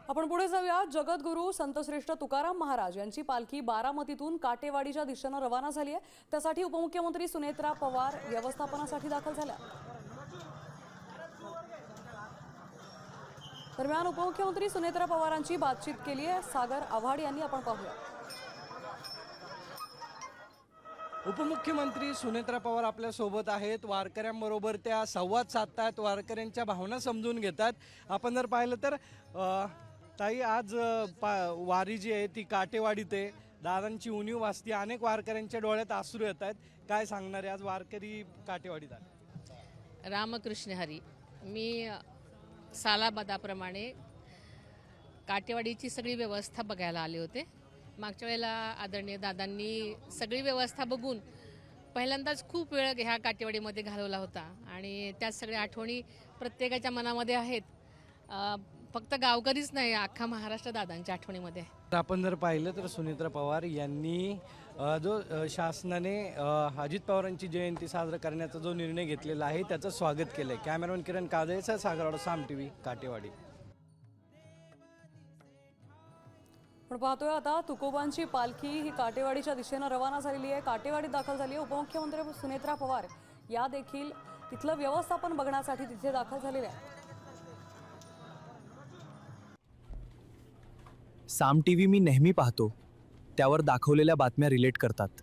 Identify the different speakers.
Speaker 1: आपण पुढे जाऊया। जगद्गुरू संतश्रेष्ठ तुकाराम महाराज यांची पालखी बारामतीतून काटेवाडीच्या दिशेने रवाना झाली आहे। त्यासाठी उपमुख्यमंत्री सुनेत्रा पवार व्यवस्थापनासाठी दाखल झाल्या। दरम्यान उपमुख्यमंत्री सुनेत्रा पवारांची बातचीत केली आहे सागर आव्हाड यांनी। आपण पाहूया।
Speaker 2: उपमुख्यमंत्री सुनेत्रा पवार आपल्या सोबत आहेत। वारकऱ्यांबरोबर त्या संवाद साधतात, वारकऱ्यांच्या भावना समजून घेतात। आपण जर पाहिलं तर ताई आज वारी जी आहे ती काटेवाडीत आहे। दादांची उणीव वाचते, अनेक वारकऱ्यांच्या डोळ्यात अश्रू येत आहेत। काय सांगणार आहे आज वारकरी काटेवाडीत आले?
Speaker 3: रामकृष्ण हरी। मी सालाबादाप्रमाणे काटेवाडीची सगळी व्यवस्था बघायला आले होते। मागच्या वेळेला आदरणीय दादांनी सगळी व्यवस्था बघून पहिल्यांदाच खूप वेळ ह्या काटेवाडीमध्ये घालवला होता आणि त्या सगळ्या आठवणी प्रत्येकाच्या मनामध्ये आहेत। फक्त गावकरीच नाही, अख्खा महाराष्ट्र दादांच्या आठवणीमध्ये आहे।
Speaker 2: आपण जर पाहिलं तर सुनेत्रा पवार यांनी जो शासनाने अजित पवारांची जयंती साजरा करण्याचा जो निर्णय घेतलेला आहे त्याचं स्वागत केलंय। कॅमेरामॅन किरण काजळेचा सागरवाडा, साम टीव्ही, काटेवाडी।
Speaker 1: आपण पाहतोय आता तुकोबांची पालखी ही काटेवाडीच्या दिशेने रवाना झालेली आहे, काटेवाडीत दाखल झाली आहे। उपमुख्यमंत्री सुनेत्रा पवार या देखील तिथलं व्यवस्थापन बघण्यासाठी तिथे दाखल झालेले आहेत।
Speaker 4: साम टीव्ही मी नेहमी पाहतो, त्यावर दाखवलेल्या बातम्या रिलेट करतात।